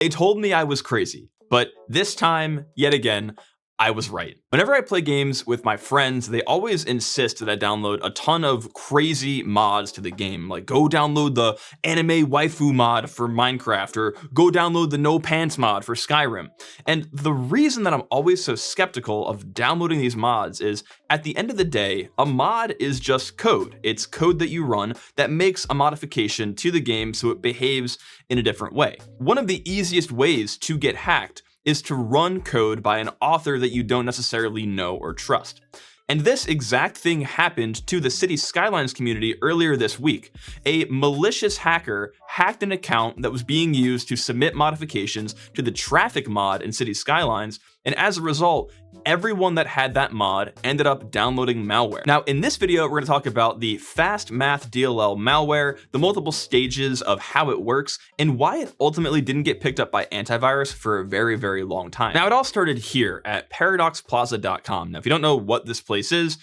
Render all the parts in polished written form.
They told me I was crazy, but this time, yet again, I was right. Whenever I play games with my friends, they always insist that I download a ton of crazy mods to the game, like go download the anime waifu mod for Minecraft, or go download the no pants mod for Skyrim. And the reason that I'm always so skeptical of downloading these mods is, at the end of the day, a mod is just code. It's code that you run that makes a modification to the game so it behaves in a different way. One of the easiest ways to get hacked is to run code by an author that you don't necessarily know or trust. And this exact thing happened to the City Skylines community earlier this week. A malicious hacker hacked an account that was being used to submit modifications to the traffic mod in City Skylines, and as a result, everyone that had that mod ended up downloading malware. Now, in this video, we're going to talk about the fast math DLL malware, the multiple stages of how it works, and why it ultimately didn't get picked up by antivirus for a very, very long time. Now, it all started here at paradoxplaza.com. Now, if you don't know what this place is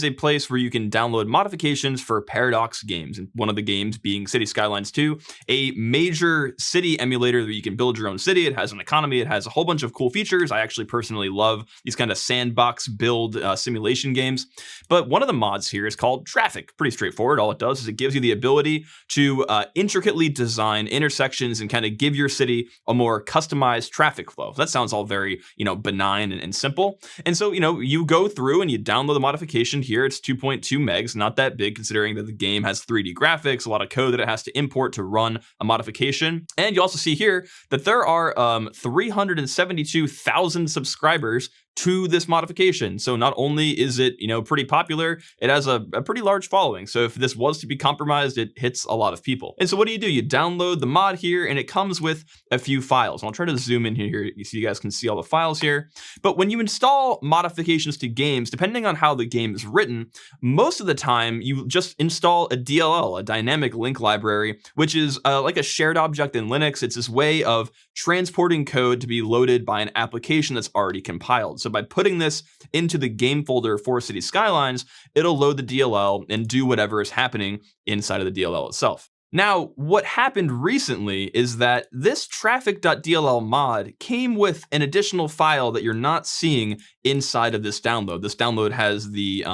a place where you can download modifications for Paradox games, and one of the games being City Skylines 2, a major city emulator that you can build your own city. It has an economy, it has a whole bunch of cool features. I actually personally love these kind of sandbox build simulation games. But one of the mods here is called Traffic. Pretty straightforward. All it does is it gives you the ability to intricately design intersections and kind of give your city a more customized traffic flow. That sounds all very, benign and simple. And so, you go through and you download the modification here. It's 2.2 megs, not that big considering that the game has 3D graphics, a lot of code that it has to import to run a modification. And you also see here that there are 372,000 subscribers to this modification. So not only is it, pretty popular, it has a pretty large following. So if this was to be compromised, it hits a lot of people. And so what do? You download the mod here, and it comes with a few files. I'll try to zoom in here so you guys can see all the files here. But when you install modifications to games, depending on how the game is written, most of the time you just install a DLL, a dynamic link library, which is like a shared object in Linux. It's this way of transporting code to be loaded by an application that's already compiled. So by putting this into the game folder for City Skylines, it'll load the DLL and do whatever is happening inside of the DLL itself. Now, what happened recently is that this traffic.dll mod came with an additional file that you're not seeing inside of this download. This download has the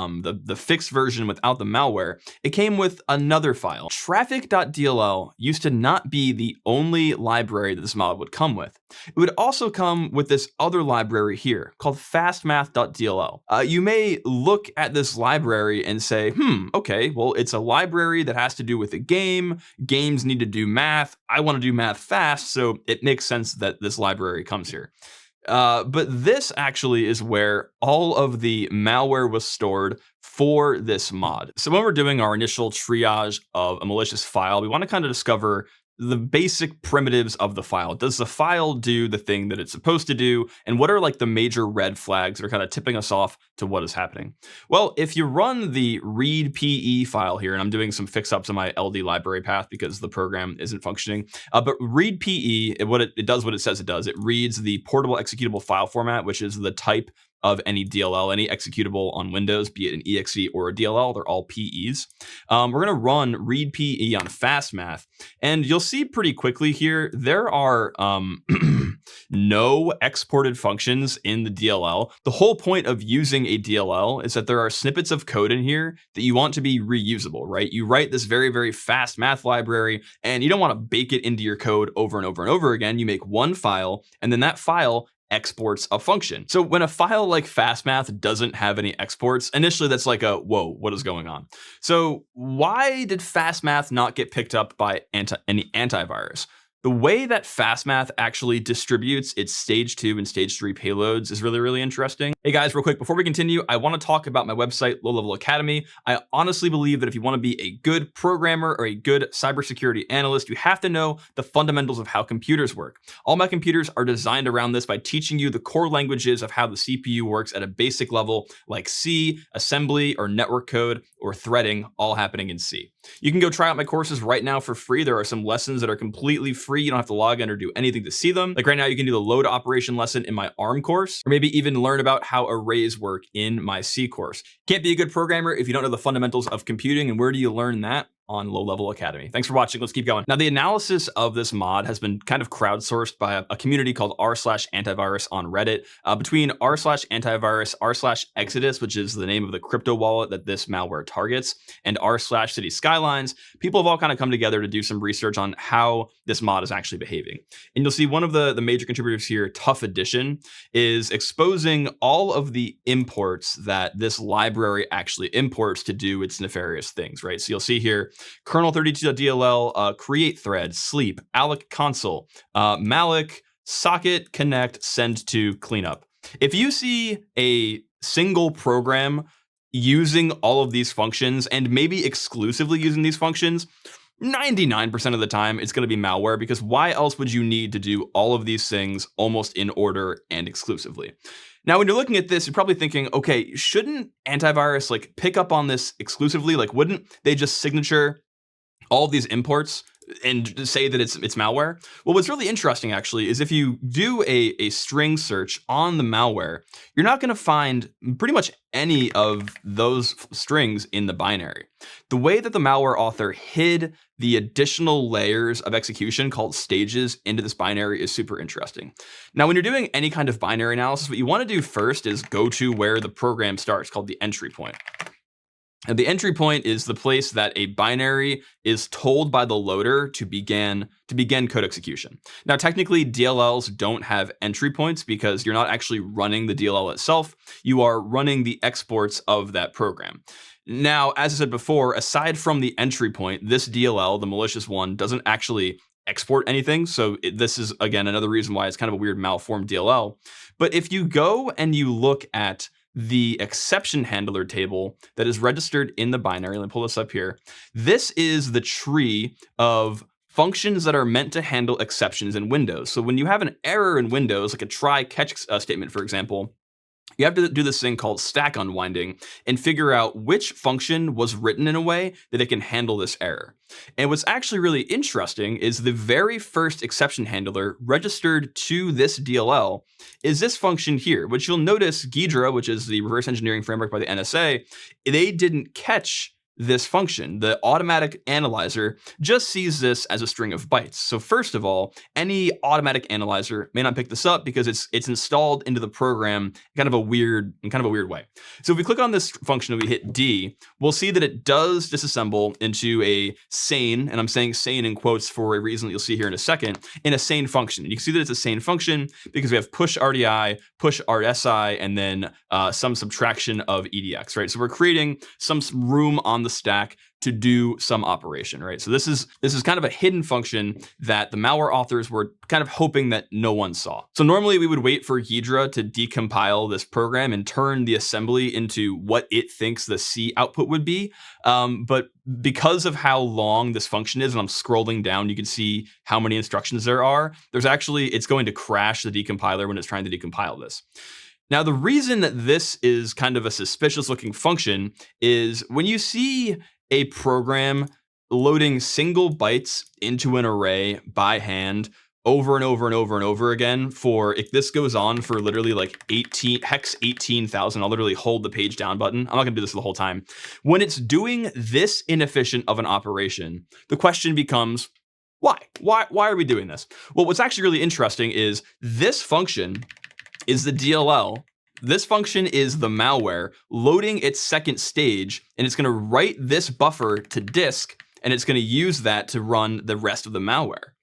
fixed version without the malware. It came with another file. Traffic.dll used to not be the only library that this mod would come with. It would also come with this other library here called fastmath.dll. You may look at this library and say, okay, well, it's a library that has to do with a game. Games need to do math. I want to do math fast, so it makes sense that this library comes here. But this actually is where all of the malware was stored for this mod. So when we're doing our initial triage of a malicious file, we want to kind of discover the basic primitives of the file. Does the file do the thing that it's supposed to do? And what are like the major red flags that are kind of tipping us off to what is happening? Well, if you run the readpe file here, and I'm doing some fix-ups on my LD library path because the program isn't functioning, but readpe, it does what it says it does. It reads the portable executable file format, which is the type of any DLL, any executable on Windows, be it an exe or a DLL, they're all PEs. We're gonna run readpe on fastmath, and you'll see pretty quickly here, there are no exported functions in the DLL. The whole point of using a DLL is that there are snippets of code in here that you want to be reusable, right? You write this very, very fast math library, and you don't wanna bake it into your code over and over and over again. You make one file, and then that file exports a function. So when a file like fastmath doesn't have any exports, initially that's like whoa, what is going on? So why did fastmath not get picked up by any antivirus? The way that fastmath actually distributes its stage 2 and stage 3 payloads is really, really interesting. Hey guys, real quick, before we continue, I want to talk about my website, Low Level Academy. I honestly believe that if you want to be a good programmer or a good cybersecurity analyst, you have to know the fundamentals of how computers work. All my computers are designed around this by teaching you the core languages of how the CPU works at a basic level, like C, assembly, or network code, or threading, all happening in C. You can go try out my courses right now for free. There are some lessons that are completely free. You don't have to log in or do anything to see them. Like right now, you can do the load operation lesson in my ARM course, or maybe even learn about how arrays work in my C course. Can't be a good programmer if you don't know the fundamentals of computing. And where do you learn that? on Low Level Academy. Thanks for watching. Let's keep going. Now, the analysis of this mod has been kind of crowdsourced by a community called r/antivirus on Reddit. Between r/antivirus, r/exodus, which is the name of the crypto wallet that this malware targets, and r/city skylines, people have all kind of come together to do some research on how this mod is actually behaving. And you'll see one of the major contributors here, Tough Edition, is exposing all of the imports that this library actually imports to do its nefarious things, right? So you'll see here, kernel32.dll, create thread, sleep, alloc console, malloc, socket, connect, send to, cleanup. If you see a single program using all of these functions and maybe exclusively using these functions, 99% of the time, it's going to be malware, because why else would you need to do all of these things almost in order and exclusively? Now, when you're looking at this, you're probably thinking, okay, shouldn't antivirus like pick up on this exclusively? Like, wouldn't they just signature all of these imports and say that it's malware? Well, what's really interesting actually is if you do a string search on the malware, you're not going to find pretty much any of those strings in the binary. The way that the malware author hid the additional layers of execution called stages into this binary is super interesting. Now, when you're doing any kind of binary analysis, what you want to do first is go to where the program starts, called the entry point. And the entry point is the place that a binary is told by the loader to begin code execution. Now, technically, DLLs don't have entry points because you're not actually running the DLL itself. You are running the exports of that program. Now, as I said before, aside from the entry point, this DLL, the malicious one, doesn't actually export anything. So this is, again, another reason why it's kind of a weird malformed DLL. But if you go and you look at the exception handler table that is registered in the binary, let me pull this up here. This is the tree of functions that are meant to handle exceptions in Windows. So when you have an error in Windows, like a try catch statement, for example, you have to do this thing called stack unwinding and figure out which function was written in a way that it can handle this error. And what's actually really interesting is the very first exception handler registered to this DLL is this function here, which you'll notice Ghidra, which is the reverse engineering framework by the NSA, they didn't catch this function. The automatic analyzer just sees this as a string of bytes. So first of all, any automatic analyzer may not pick this up because it's installed into the program in kind of a weird way. So if we click on this function and we hit D, we'll see that it does disassemble into a sane, and I'm saying sane in quotes for a reason that you'll see here in a second, in a sane function. You can see that it's a sane function because we have push RDI, push RSI, and then some subtraction of EDX, right? So we're creating some room on the stack to do some operation, right? So this is kind of a hidden function that the malware authors were kind of hoping that no one saw. So normally we would wait for Ghidra to decompile this program and turn the assembly into what it thinks the C output would be. But because of how long this function is, and I'm scrolling down, you can see how many instructions there are. It's going to crash the decompiler when it's trying to decompile this. Now, the reason that this is kind of a suspicious looking function is when you see a program loading single bytes into an array by hand over and over and over and over again if this goes on for literally like 18,000, I'll literally hold the page down button. I'm not gonna do this the whole time. When it's doing this inefficient of an operation, the question becomes, why? Why are we doing this? Well, what's actually really interesting is this function is the DLL. This function is the malware loading its second stage, and it's going to write this buffer to disk, and it's going to use that to run the rest of the malware.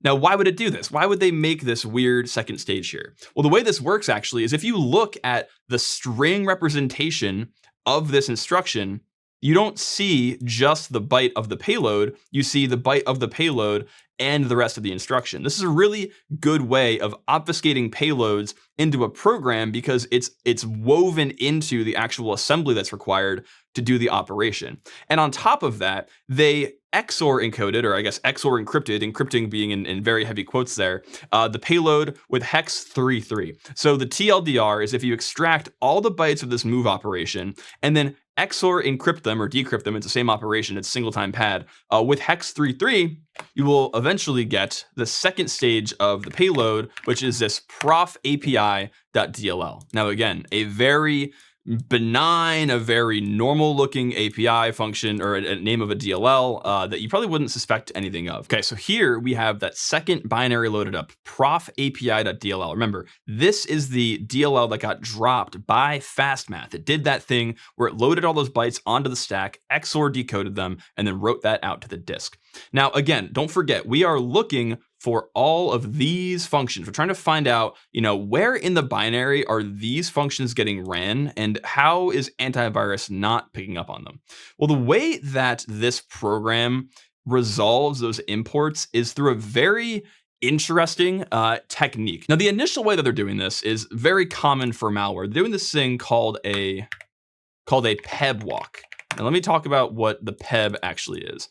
Now, why would it do this? Why would they make this weird second stage here? Well, the way this works actually is if you look at the string representation of this instruction, you don't see just the byte of the payload, you see the byte of the payload and the rest of the instruction. This is a really good way of obfuscating payloads into a program because it's woven into the actual assembly that's required to do the operation. And on top of that, they XOR encoded, or I guess XOR encrypted, encrypting being in very heavy quotes there, the payload with hex 33. So the TLDR is if you extract all the bytes of this move operation and then XOR encrypt them or decrypt them, it's the same operation, it's single time pad. With hex 33, you will eventually get the second stage of the payload, which is this prof API.dll. Now again, a very benign, a very normal looking API function or a name of a DLL that you probably wouldn't suspect anything of. Okay, so here we have that second binary loaded up, prof API.dll. Remember, this is the DLL that got dropped by fastmath. It did that thing where it loaded all those bytes onto the stack, XOR decoded them, and then wrote that out to the disk. Now, again, don't forget, we are looking for all of these functions. We're trying to find out, where in the binary are these functions getting ran and how is antivirus not picking up on them? Well, the way that this program resolves those imports is through a very interesting technique. Now, the initial way that they're doing this is very common for malware. They're doing this thing called a PEB walk. Now, let me talk about what the PEB actually is.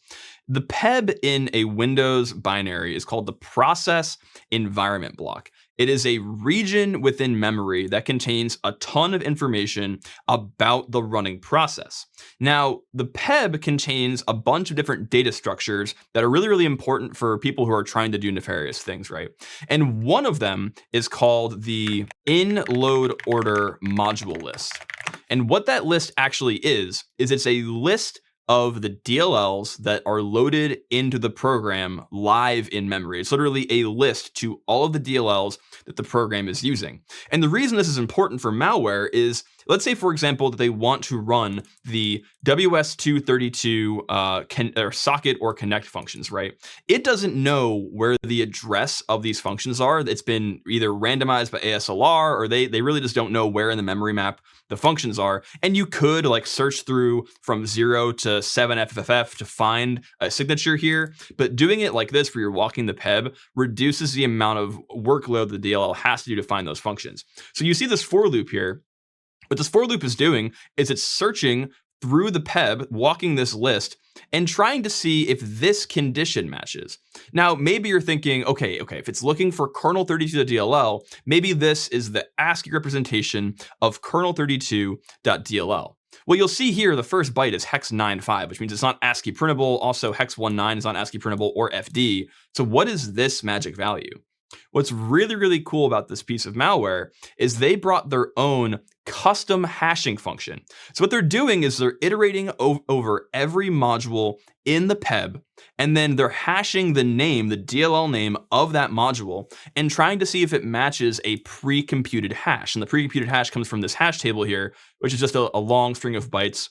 The PEB in a Windows binary is called the process environment block. It is a region within memory that contains a ton of information about the running process. Now, the PEB contains a bunch of different data structures that are really, really important for people who are trying to do nefarious things, right? And one of them is called the in-load order module list. And what that list actually is it's a list of the DLLs that are loaded into the program live in memory. It's literally a list to all of the DLLs that the program is using. And the reason this is important for malware is, let's say, for example, that they want to run the WS232 or socket or connect functions, right? It doesn't know where the address of these functions are. It's been either randomized by ASLR, or they really just don't know where in the memory map the functions are. And you could search through from 0 to 7FFF to find a signature here. But doing it like this, where you're walking the PEB, reduces the amount of workload the DLL has to do to find those functions. So you see this for loop here. What this for loop is doing is it's searching through the PEB, walking this list, and trying to see if this condition matches. Now, maybe you're thinking, okay, if it's looking for kernel32.dll, maybe this is the ASCII representation of kernel32.dll. Well, you'll see here the first byte is hex 95, which means it's not ASCII printable. Also, hex 19 is not ASCII printable or FD. So what is this magic value? What's really, really cool about this piece of malware is they brought their own custom hashing function. So what they're doing is they're iterating over every module in the PEB, and then they're hashing the name, the DLL name of that module, and trying to see if it matches a pre-computed hash. And the pre-computed hash comes from this hash table here, which is just a long string of bytes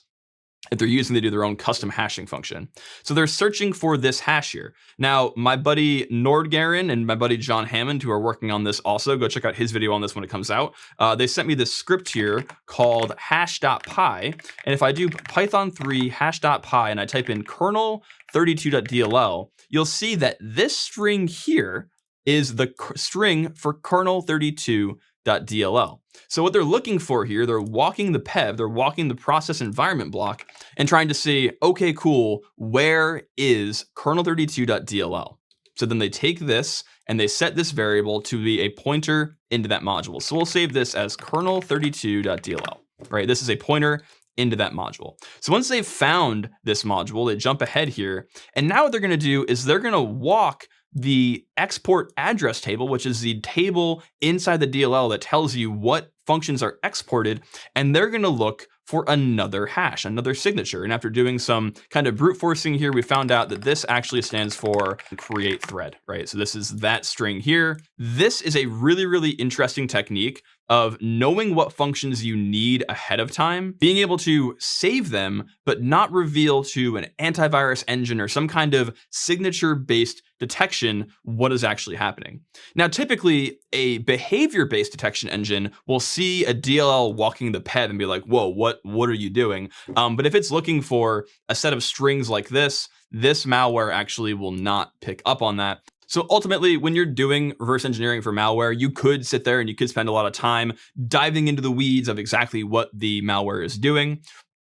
that they're using to do their own custom hashing function. So they're searching for this hash here. Now, my buddy Nordgaren and my buddy John Hammond, who are working on this also, go check out his video on this when it comes out. They sent me this script here called hash.py. And if I do Python 3 hash.py and I type in kernel32.dll, you'll see that this string here is the string for kernel32.dll. So what they're looking for here, they're walking the PEB, they're walking the process environment block and trying to see, okay, cool, where is kernel32.dll? So then they take this and they set this variable to be a pointer into that module. So we'll save this as kernel32.dll, right? This is a pointer into that module. So once they've found this module, they jump ahead here. And now what they're gonna do is they're gonna walk the export address table, which is the table inside the DLL that tells you what functions are exported, and they're going to look for another hash, another signature. And after doing some kind of brute forcing here, we found out that this actually stands for create thread, right? So this is that string here. This is a really, really interesting technique of knowing what functions you need ahead of time, being able to save them, but not reveal to an antivirus engine or some kind of signature-based detection what is actually happening. Now, typically, a behavior-based detection engine will see a DLL walking the PEB and be like, whoa, what are you doing? But if it's looking for a set of strings like this malware actually will not pick up on that. So ultimately, when you're doing reverse engineering for malware, you could sit there and you could spend a lot of time diving into the weeds of exactly what the malware is doing.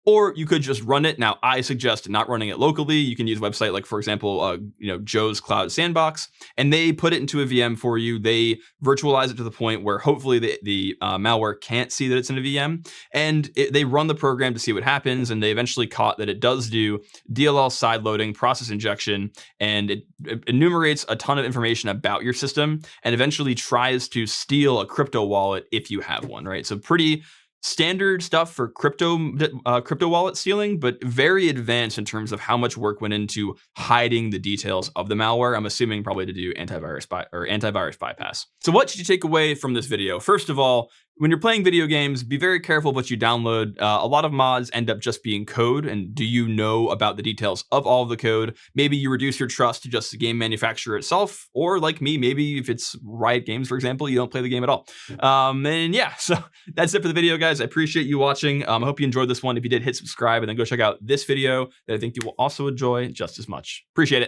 Or you could just run it. Now, I suggest not running it locally. You can use a website like, for example, Joe's Cloud Sandbox, and they put it into a VM for you. They virtualize it to the point where hopefully the malware can't see that it's in a VM, and they run the program to see what happens, and they eventually caught that it does do DLL side loading, process injection, and it enumerates a ton of information about your system, and eventually tries to steal a crypto wallet if you have one, right? So pretty standard stuff for crypto wallet stealing, but very advanced in terms of how much work went into hiding the details of the malware. I'm assuming probably to do antivirus bypass. So what should you take away from this video? First of all, when you're playing video games, be very careful what you download. A lot of mods end up just being code, and do you know about the details of all of the code? Maybe you reduce your trust to just the game manufacturer itself, or like me, maybe if it's Riot Games, for example, you don't play the game at all. And yeah, so that's it for the video, guys. I appreciate you watching. I hope you enjoyed this one. If you did, hit subscribe, and then go check out this video that I think you will also enjoy just as much. Appreciate it.